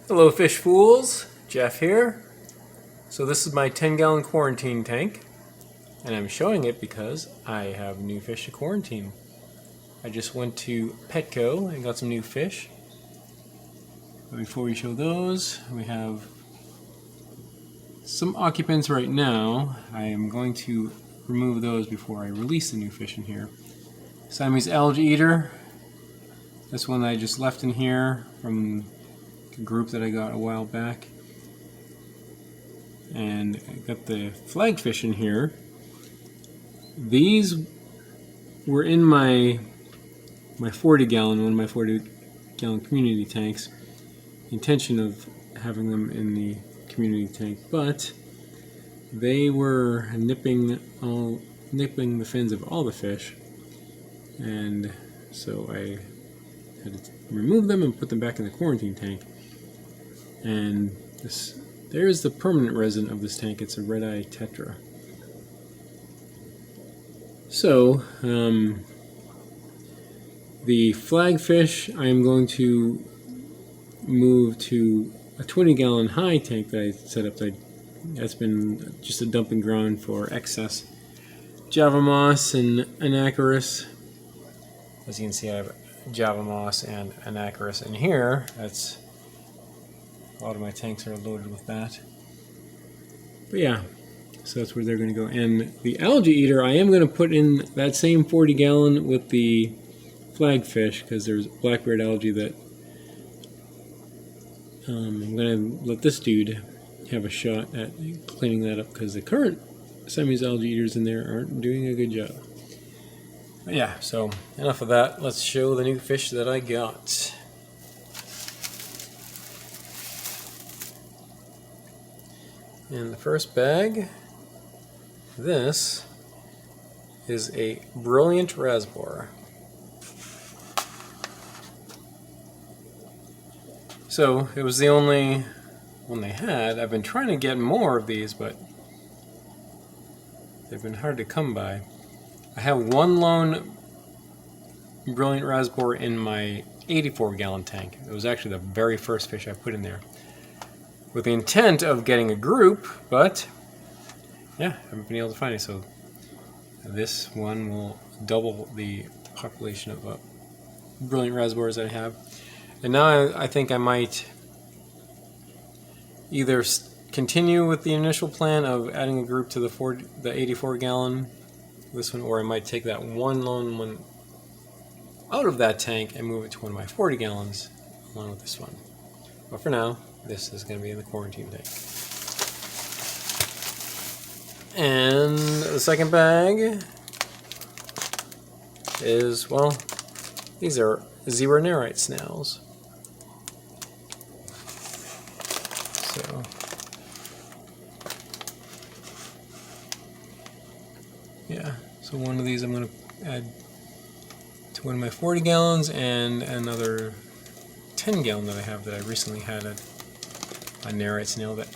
Hello fish fools, Jeff here. So this is my 10-gallon quarantine tank, and I'm showing it because I have new fish to quarantine. I just went to Petco and got some new fish. But before we show those, we have some occupants right now. I am going to remove those before I release the new fish in here. Siamese algae eater. This one that I just left in here from group that I got a while back, and I got the flagfish in here. These were in my 40-gallon, one of my 40-gallon community tanks. The intention of having them in the community tank, but they were nipping the fins of all the fish, and so I had to remove them and put them back in the quarantine tank. And there's the permanent resident of this tank. It's a red-eye tetra. So, the flagfish I am going to move to a 20-gallon high tank that I set up. That's been just a dumping ground for excess Java moss and anacharis. As you can see, I have Java moss and anacharis in here. A lot of my tanks are loaded with that. But yeah, so that's where they're going to go. And the algae eater, I am going to put in that same 40-gallon with the flagfish, because there's black-beard algae that I'm going to let this dude have a shot at cleaning that up, because the current Siamese algae eaters in there aren't doing a good job. But yeah, so enough of that. Let's show the new fish that I got. In the first bag, this is a brilliant Rasbora. So it was the only one they had. I've been trying to get more of these, but they've been hard to come by. I have one lone brilliant Rasbora in my 84-gallon tank. It was actually the very first fish I put in there, with the intent of getting a group, but yeah, I haven't been able to find it. So this one will double the population of brilliant Rasboras that I have. And now I think I might either continue with the initial plan of adding a group to the 84-gallon, this one, or I might take that one lone one out of that tank and move it to one of my 40 gallons along with this one. But for now, this is going to be in the quarantine tank. And the second bag is, well, these are zebra Nerite Snails. So, yeah, so one of these I'm going to add to one of my 40 gallons and another 10-gallon that I have that I recently had a Nerite snail that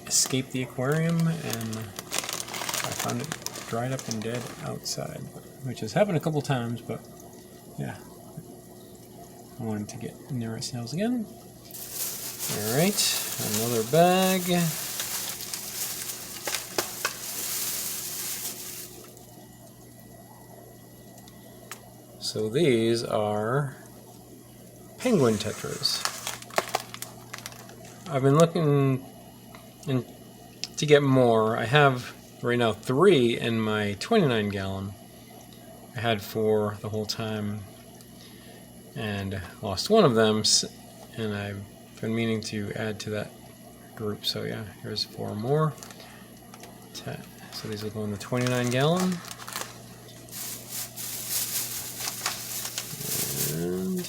escaped the aquarium, and I found it dried up and dead outside, which has happened a couple times, but yeah, I wanted to get Nerite snails again. Alright, another bag. So these are penguin tetras. I've been looking to get more. I have right now 3 in my 29-gallon. I had 4 the whole time and lost one of them, and I've been meaning to add to that group. So yeah, here's 4 more. So these will go in the 29-gallon. And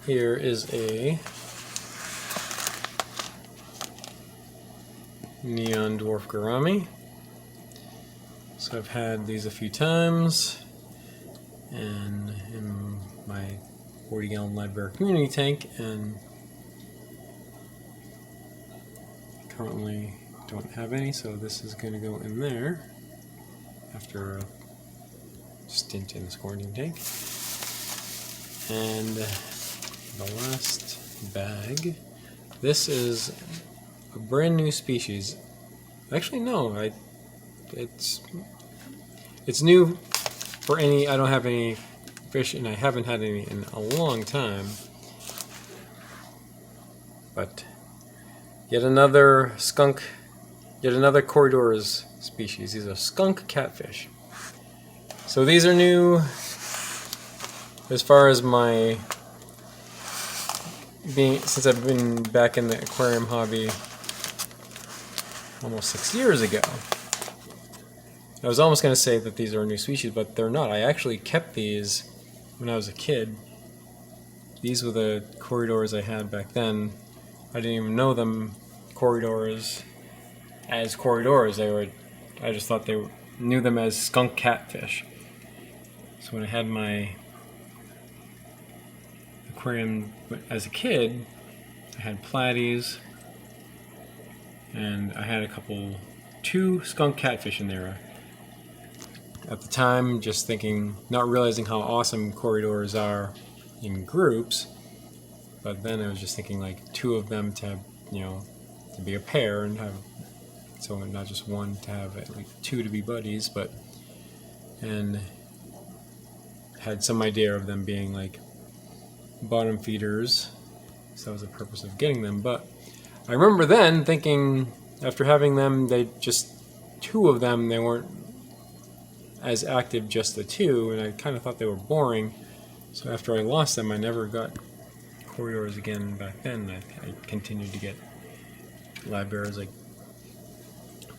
here is a neon Dwarf Gourami. So I've had these a few times, and in my 40-gallon live bear community tank, and currently don't have any, so this is going to go in there after stint in this quarantine tank. And the last bag. This is a brand new species. Actually, no, it's new for any. I don't have any fish, and I haven't had any in a long time. But yet another skunk, yet another Corydoras species. These are skunk catfish. So these are new as far as my since I've been back in the aquarium hobby almost 6 years ago. I was almost going to say that these are a new species, but they're not. I actually kept these when I was a kid. These were the Corydoras I had back then. I didn't even know them Corydoras as Corydoras. I just thought knew them as skunk catfish. So when I had my aquarium as a kid, I had platies, and I had two skunk catfish in there. At the time, just thinking, not realizing how awesome Corydoras are in groups, but then I was just thinking like two of them to have, to be a pair and have, so not just one to have at least two to be buddies, and had some idea of them being like bottom feeders, so that was the purpose of getting them. But I remember then thinking, after having them, two of them, they weren't as active, just the two, and I kind of thought they were boring. So after I lost them, I never got Corydoras again back then. I continued to get live bearers like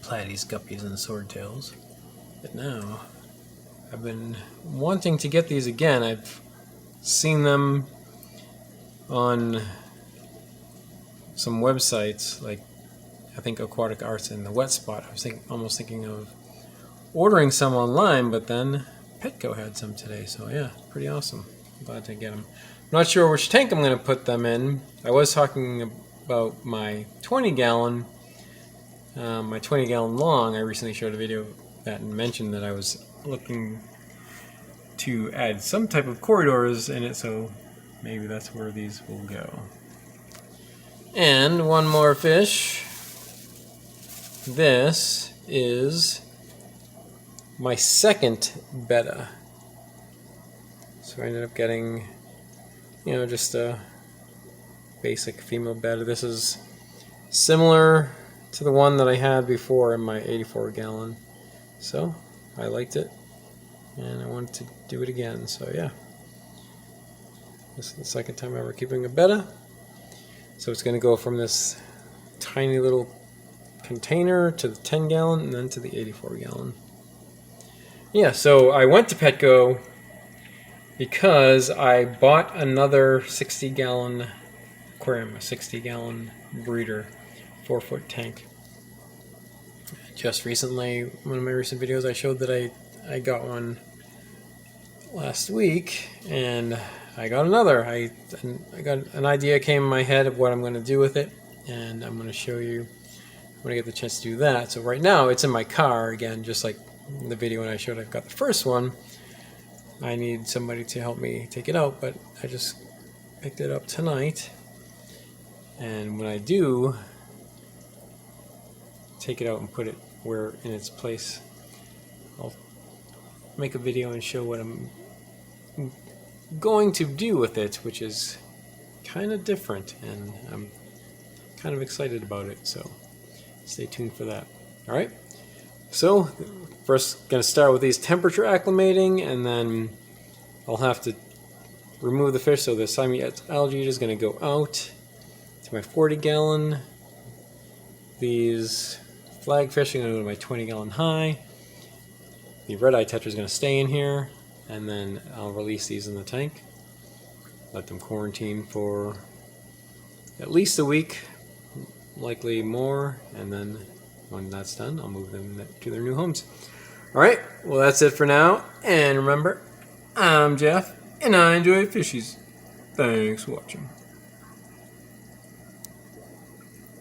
platies, guppies, and swordtails. But now I've been wanting to get these again. I've seen them on some websites, like I think Aquatic Arts and the Wet Spot. I was almost thinking of ordering some online, but then Petco had some today, so yeah, pretty awesome. I'm glad to get them. I'm not sure which tank I'm going to put them in. I was talking about my 20-gallon long. I recently showed a video of that and mentioned that I was looking to add some type of Corydoras in it, so maybe that's where these will go. And one more fish. This is my second Betta. So I ended up getting, just a basic female Betta. This is similar to the one that I had before in my 84-gallon. So I liked it, and I wanted to do it again. So yeah, this is the second time ever keeping a Betta. So it's going to go from this tiny little container to the 10-gallon and then to the 84-gallon. Yeah, so I went to Petco because I bought another 60-gallon aquarium, a 60-gallon breeder, 4-foot tank. Just recently, one of my recent videos, I showed that I got one last week, and I got another. I got an idea came in my head of what I'm going to do with it, and I'm going to show you when I get the chance to do that. So right now, it's in my car, again, just like in the video when I showed I got the first one. I need somebody to help me take it out, but I just picked it up tonight, and when I do take it out and put it where in its place, I'll make a video and show what I'm going to do with it, which is kind of different, and I'm kind of excited about it, so stay tuned for that. Alright, so first going to start with these temperature acclimating, and then I'll have to remove the fish, so the Siamese algae is going to go out to my 40-gallon. These flagfish are going to go to my 20-gallon high. The red-eye tetra is going to stay in here, and then I'll release these in the tank. Let them quarantine for at least a week, likely more, and then when that's done, I'll move them to their new homes. Alright, well that's it for now, and remember, I'm Jeff, and I enjoy fishies. Thanks for watching.